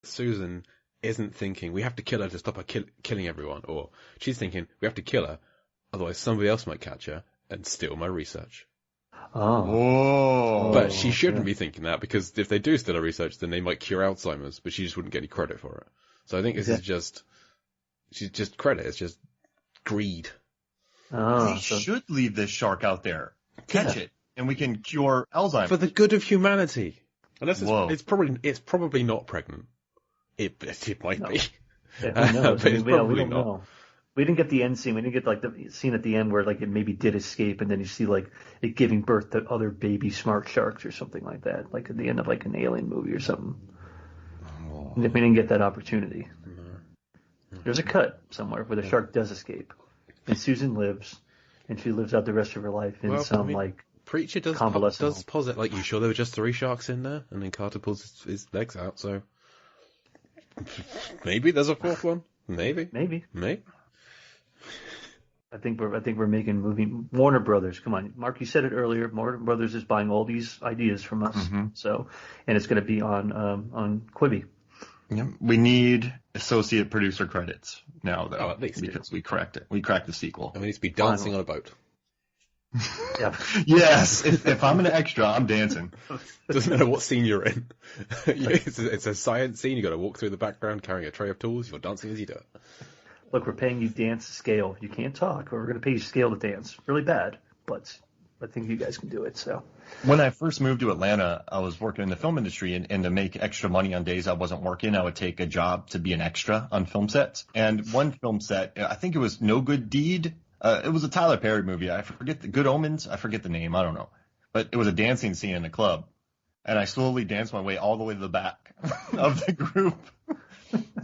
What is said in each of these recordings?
Susan isn't thinking, we have to kill her to stop her killing everyone, or she's thinking, we have to kill her, otherwise somebody else might catch her and steal my research. Oh. But she shouldn't be thinking that, because if they do steal her research, then they might cure Alzheimer's, but she just wouldn't get any credit for it. So I think this is just, she's just credit, it's just greed. They should leave this shark out there. Catch it, and we can cure Alzheimer's. For the good of humanity. Unless it's probably not pregnant. It might be. Yeah, who knows? But it's we probably don't not. know. We didn't get the end scene. We didn't get like the scene at the end where like it maybe did escape, and then you see like it giving birth to other baby smart sharks or something like that, like at the end of like an alien movie or something. Oh. We didn't get that opportunity. No. There's a cut somewhere where the shark does escape, and Susan lives, and she lives out the rest of her life in Preacher does posit, like, you sure there were just 3 sharks in there? And then Carter pulls his legs out, so maybe there's a 4th one. Maybe. I think we're making a movie. Warner Brothers, come on, Mark, you said it earlier. Warner Brothers is buying all these ideas from us, so, and it's going to be on Quibi. Yeah, we need associate producer credits now, though, at least, because we cracked it. We cracked the sequel. And we need to be dancing on a boat. Yeah. Yes, if I'm an extra, I'm dancing. Doesn't matter what scene you're in. It's a science scene. You got to walk through the background carrying a tray of tools. You're dancing as you do it. Look, we're paying you dance scale. You can't talk, or we're going to pay you scale to dance. Really bad, but I think you guys can do it. So, when I first moved to Atlanta, I was working in the film industry, and to make extra money on days I wasn't working, I would take a job to be an extra on film sets. And one film set, I think it was No Good Deed. It was a Tyler Perry movie. I forget the Good Omens. I forget the name. I don't know. But it was a dancing scene in the club. And I slowly danced my way all the way to the back of the group.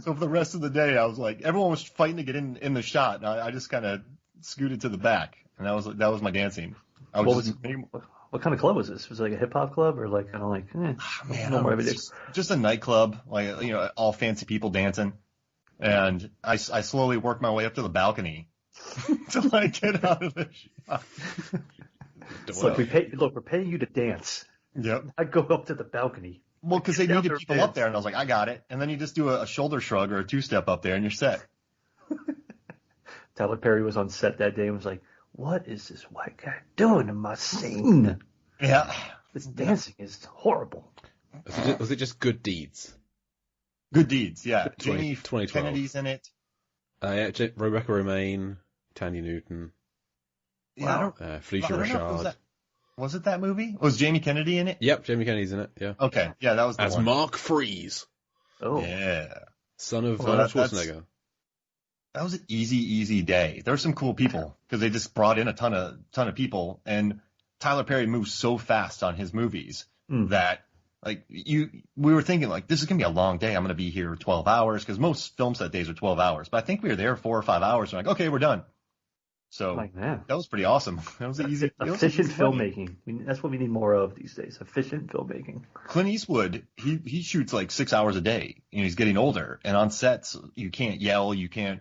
So for the rest of the day, I was like, everyone was fighting to get in the shot. And I just kind of scooted to the back. And that was my dancing. What kind of club was this? Was it like a hip hop club, or like kind of like, just a nightclub, like, all fancy people dancing. And I slowly worked my way up to the balcony. Till I get out of the shot. We're paying you to dance. Yep. I go up to the balcony. Well, because they needed people up there, and I was like, I got it. And then you just do a shoulder shrug or a 2-step up there, and you're set. Tyler Perry was on set that day and was like, "What is this white guy doing in my scene? Yeah, this dancing is horrible." Was it just Good Deeds? Good Deeds, yeah. 2012. Kennedy's in it. Rebecca Romaine, Tanya Newton. Yeah, Felicia Rashad. Was it that movie? Was Jamie Kennedy in it? Yep, Jamie Kennedy's in it, yeah. Okay, yeah, that was the one. As Mark Freeze. Oh. Yeah. Son of Schwarzenegger. That was an easy day. There were some cool people, because they just brought in a ton of people, and Tyler Perry moves so fast on his movies that, like, we were thinking, like, this is going to be a long day. I'm going to be here 12 hours, because most film set days are 12 hours. But I think we were there 4 or 5 hours, and like, okay, we're done. So that was pretty awesome. That was easy. Efficient filmmaking. That's what we need more of these days. Efficient filmmaking. Clint Eastwood, he shoots like 6 hours a day. He's getting older, and on sets you can't yell. You can't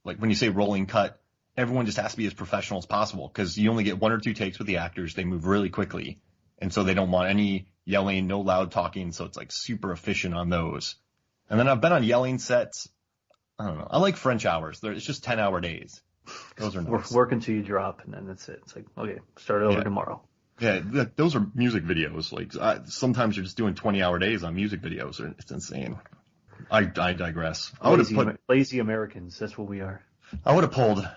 like when you say rolling cut, everyone just has to be as professional as possible, because you only get 1 or 2 takes with the actors. They move really quickly, and so they don't want any yelling, no loud talking. So it's like super efficient on those. And then I've been on yelling sets. I don't know. I like French hours. It's just 10-hour days. Those are nice. Work until you drop, and then that's it. It's like, okay, start over tomorrow. Yeah, those are music videos. Like, sometimes you're just doing 20-hour days on music videos. It's insane. I digress. Lazy Americans, that's what we are. I would have pulled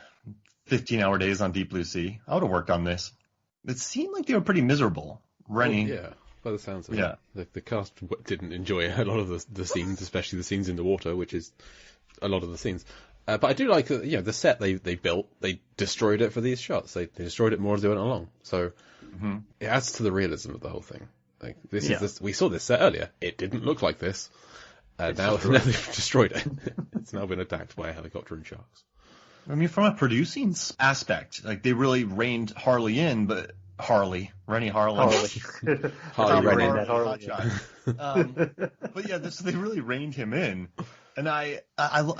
15-hour days on Deep Blue Sea. I would have worked on this. It seemed like they were pretty miserable. Rennie. Well, yeah, by the sounds of it. The cast didn't enjoy a lot of the scenes, especially the scenes in the water, which is a lot of the scenes. But I do like, the set they built, they destroyed it for these shots. They destroyed it more as they went along. So it adds to the realism of the whole thing. Like, we saw this set earlier. It didn't look like this. Now they've destroyed it. It's now been attacked by a helicopter and sharks. I mean, from a producing aspect, like, they really reined Rennie Harlin. But yeah, they really reined him in. And I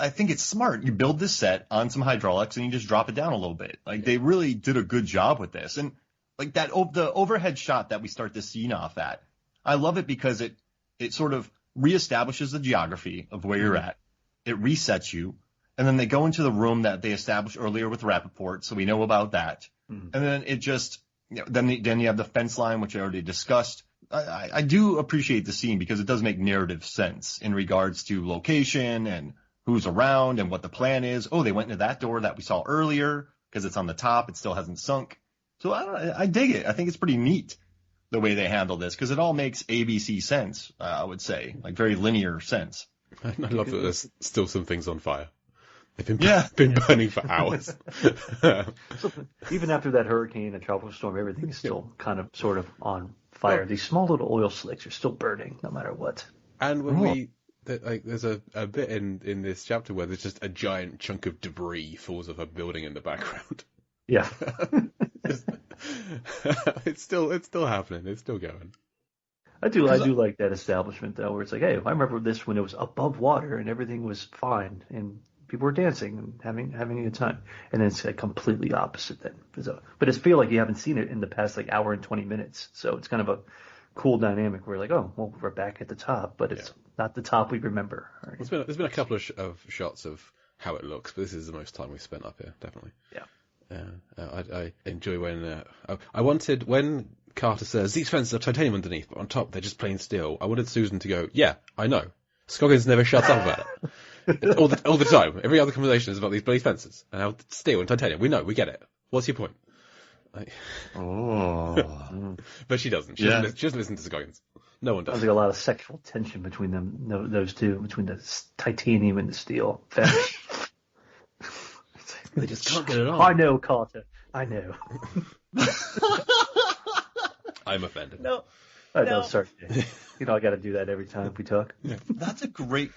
think it's smart. You build this set on some hydraulics and you just drop it down a little bit. Like, they really did a good job with this. And like the overhead shot that we start this scene off at, I love it because it sort of reestablishes the geography of where you're at. It resets you. And then they go into the room that they established earlier with Rappaport, so we know about that. And then it just, then you have the fence line, which I already discussed. I do appreciate the scene because it does make narrative sense in regards to location and who's around and what the plan is. Oh, they went into that door that we saw earlier because it's on the top. It still hasn't sunk. So I dig it. I think it's pretty neat the way they handle this because it all makes ABC sense, I would say, like very linear sense. I love that there's still some things on fire. They've been burning for hours. So even after that hurricane and tropical storm, everything's still kind of sort of on fire. These small little oil slicks are still burning no matter what. And when there's a bit in this chapter where there's just a giant chunk of debris falls off a building in the background. Yeah. It's still happening. It's still going. I do like that establishment though, where it's like, hey, I remember this when it was above water and everything was fine and people were dancing and having a good time, and then it's like completely opposite then. But it's feel like you haven't seen it in the past like hour and 20 minutes, so it's kind of a cool dynamic where like, oh, well, we're back at the top, but it's not the top we remember. Right? There's been a couple of shots of how it looks, but this is the most time we've spent up here, definitely. I enjoy when I wanted when Carter says these fences are titanium underneath, but on top they're just plain steel. I wanted Susan to go, yeah, I know. Scoggins never shuts up about it. All the time. Every other conversation is about these bloody fences and how steel and titanium. We know, we get it. What's your point? But she doesn't. She doesn't listen to Scoggins. No one does. Sounds like a lot of sexual tension between them, those two, between the titanium and the steel. They just can't get it on. I know, Carter. I know. I'm offended. No. No, sorry. I got to do that every time we talk. That's a great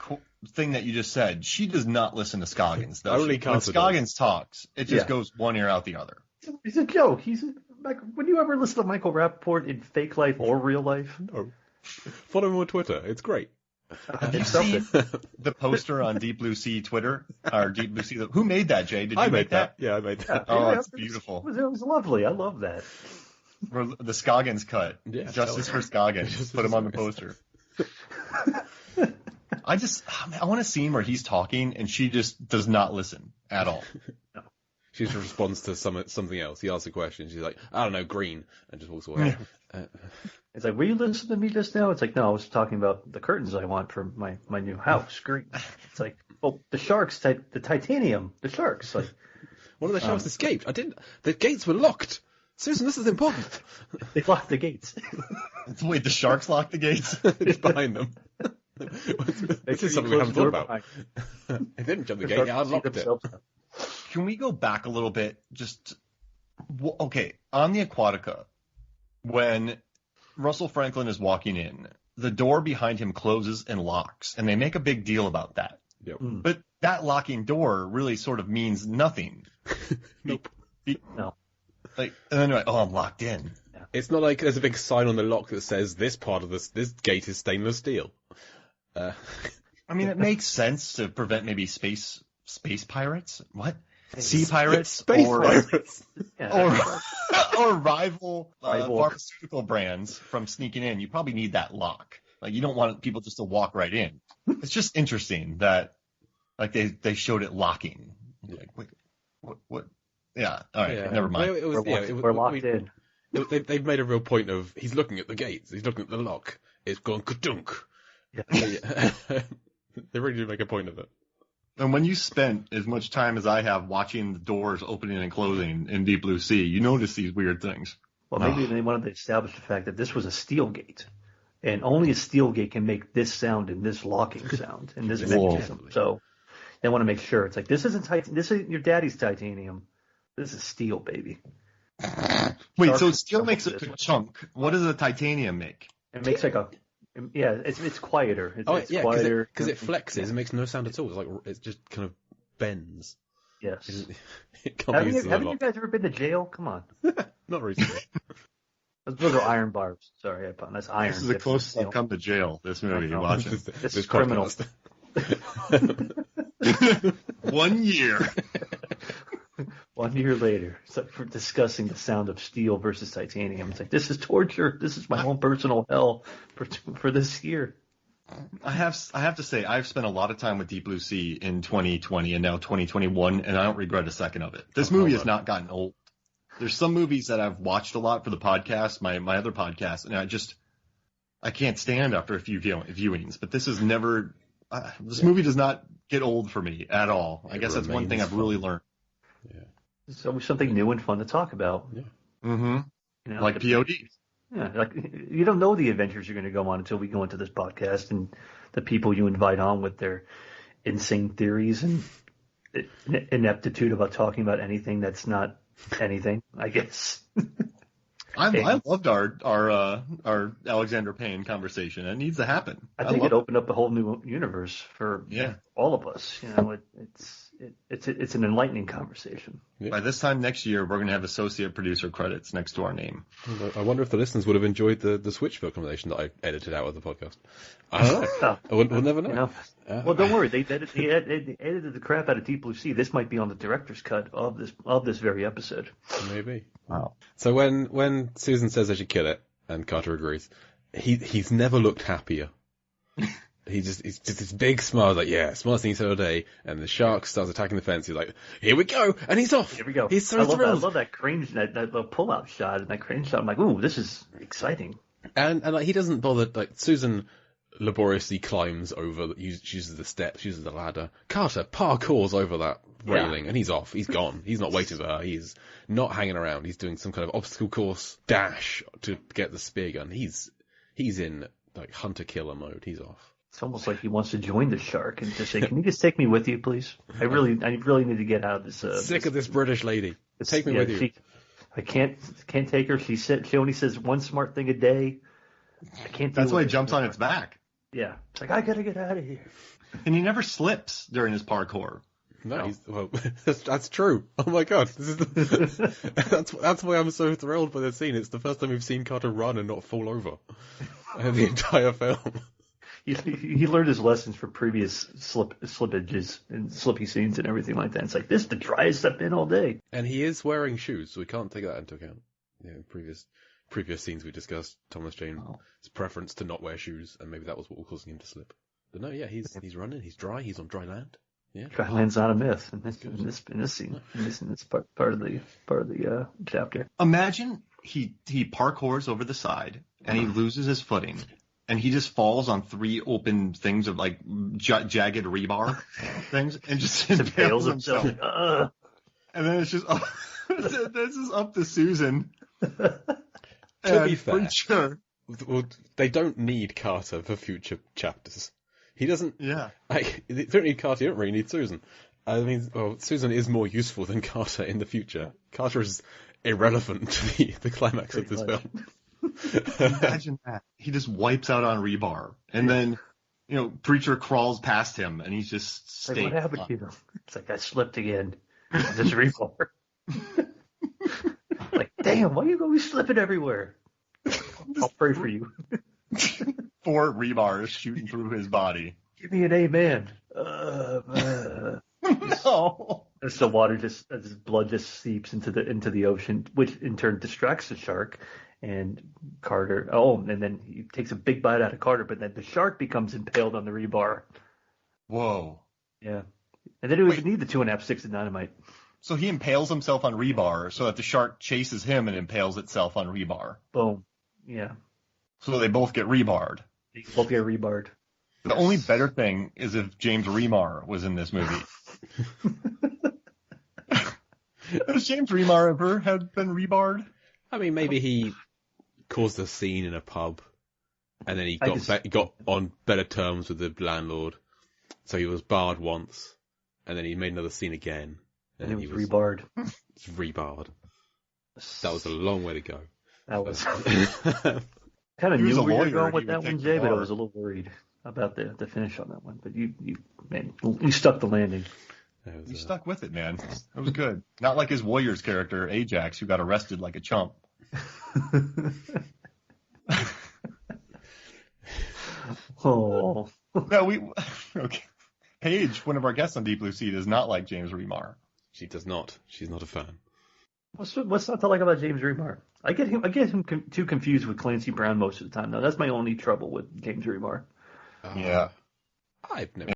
thing that you just said. She does not listen to Scoggins. When Scoggins talks, it just goes one ear out the other. He's a joke. Would you ever listen to Michael Rappaport in fake life or real life? No. Follow him on Twitter. It's great. Have you seen the poster on Deep Blue Sea Twitter? Or Deep Blue Sea? Who made that, Jay? Did you make that? Yeah, I made that. Oh, it's beautiful. It was lovely. I love that. The Scoggins cut. Yeah, Justice for Scoggins. Put him on the poster. I want a scene where he's talking and she just does not listen at all. No. She just responds to something else. He asks a question. She's like, I don't know, green, and just walks away. It's like, were you listening to me just now? It's like, no, I was talking about the curtains I want for my new house. Green. It's like, well, the sharks, the titanium, the sharks. Like, one of the sharks escaped. The gates were locked. Susan, this is important. They locked the gates. Wait, the sharks locked the gates? It's behind them. This is something we haven't thought about. They didn't jump the gate. I unlocked it. Can we go back a little bit? Okay, on the Aquatica, when Russell Franklin is walking in, the door behind him closes and locks, and they make a big deal about that. Yep. But that locking door really sort of means nothing. Nope. No. And then you're like, oh, I'm locked in. Yeah. It's not like there's a big sign on the lock that says this part of this gate is stainless steel. I mean, it makes sense to prevent maybe space pirates. What? Sea pirates? Space pirates. Or rival pharmaceutical brands from sneaking in. You probably need that lock. Like, you don't want people just to walk right in. It's just interesting that, like, they showed it locking. Like, wait, what? Yeah, all right, never mind. We're locked in. They've made a real point of, he's looking at the gates, he's looking at the lock, it's gone ka-dunk. Yeah. They really do make a point of it. And when you spent as much time as I have watching the doors opening and closing in Deep Blue Sea, you notice these weird things. Well, maybe they wanted to establish the fact that this was a steel gate, and only a steel gate can make this sound and this locking sound and this mechanism. So they want to make sure it's like, this isn't your daddy's titanium. This is steel, baby. Wait, so steel makes a chunk. What does a titanium make? It makes like it's quieter. It's quieter because it flexes. It makes no sound at all. It's like it just kind of bends. Yes. It can't be haven't you guys ever been to jail? Come on. Not recently. Those are iron bars. Sorry, that's iron. This is the closest I've come to jail. This movie you're watching. This is criminal. 1 year. 1 year later, it's like for discussing the sound of steel versus titanium. It's like, this is torture. This is my own personal hell for this year. I have to say, I've spent a lot of time with Deep Blue Sea in 2020 and now 2021, and I don't regret a second of it. This movie has not gotten old. There's some movies that I've watched a lot for the podcast, my other podcast, and I can't stand after a few viewings. But this is never. This movie does not get old for me at all. I guess that's one thing I've really learned. Yeah. It's always something new and fun to talk about. Yeah. Mm-hmm. You know, like POD. Yeah, like you don't know the adventures you're going to go on until we go into this podcast and the people you invite on with their insane theories and ineptitude about talking about anything that's not anything, I guess. I loved our Alexander Payne conversation. It needs to happen. I think it opened up a whole new universe for all of us. You know, it's an enlightening conversation. Yeah. By this time next year, we're going to have associate producer credits next to our name. I wonder if the listeners would have enjoyed the Switch recommendation that I edited out of the podcast. I don't know. We'll never know. You know? Well, don't worry. They edited the crap out of Deep Blue Sea. This might be on the director's cut of this very episode. Maybe. Wow. So when Susan says they should kill it and Carter agrees, he's never looked happier. He's just this big smile, like, yeah, smartest thing he's said all day. And the shark starts attacking the fence. He's like, here we go, and he's off. Here we go. He's so thrilled. I love that crane, that pull-out shot and that crane shot. I'm like, ooh, this is exciting. And like he doesn't bother. Like Susan laboriously climbs over, uses the steps, uses the ladder. Carter parkours over that railing, and he's off. He's gone. He's not waiting for her. He's not hanging around. He's doing some kind of obstacle course dash to get the spear gun. He's in like hunter killer mode. He's off. It's almost like he wants to join the shark and just say, "Can you just take me with you, please? I really need to get out of this." Sick of this British lady. Take me with you. I can't take her. She only says one smart thing a day. I can't. That's why he jumps on its back. Yeah, it's like I gotta get out of here. And he never slips during his parkour. No, well, that's true. Oh my god, that's why I'm so thrilled by the scene. It's the first time we've seen Carter run and not fall over the entire film. He learned his lessons from previous slippages and slippy scenes and everything like that. It's like, this is the driest I've been all day. And he is wearing shoes, so we can't take that into account. Yeah, in previous scenes we discussed Thomas Jane's preference to not wear shoes, and maybe that was what was causing him to slip. But no, yeah, he's running, he's dry, he's on dry land. Yeah, dry land's not a myth in this scene, in this part of the chapter. Imagine he parkours over the side and he loses his footing. And he just falls on 3 open things of like jagged rebar things and just impales himself. And then it's just this is up to Susan. To be fair, sure. Well, they don't need Carter for future chapters. He doesn't. Yeah. They don't need Carter. You don't really need Susan. I mean, well, Susan is more useful than Carter in the future. Carter is irrelevant to the climax of this film. Imagine that. He just wipes out on rebar. And then, Preacher crawls past him and he's just like, what happened to you? It's like, I slipped again. This rebar. Like, damn, why are you always slipping everywhere? I'll pray for you. 4 rebars shooting through his body. Give me an amen. No. As the water as his blood just seeps into the ocean, which in turn distracts the shark. And Carter, and then he takes a big bite out of Carter, but then the shark becomes impaled on the rebar. Whoa. Yeah. And then he would need the 2.5 sticks of dynamite. So he impales himself on rebar so that the shark chases him and impales itself on rebar. Boom. Yeah. So they both get rebarred. They both get rebarred. The only better thing is if James Remar was in this movie. Has James Remar ever been rebarred? I mean, maybe he caused a scene in a pub, and then he got on better terms with the landlord. So he was barred once, and then he made another scene again, and he was rebarred. Rebarred. That was a long way to go. That was kind of knew where you were going with that one, Jay, but I was a little worried about the finish on that one. But you stuck the landing. You stuck with it, man. That was good. Not like his Warriors character, Ajax, who got arrested like a chump. Oh. No, okay. Paige, one of our guests on Deep Blue Sea, does not like James Remar. She does not. She's not a fan. What's not to like about James Remar? I get him too confused with Clancy Brown most of the time. Though that's my only trouble with James Remar. Yeah. I've never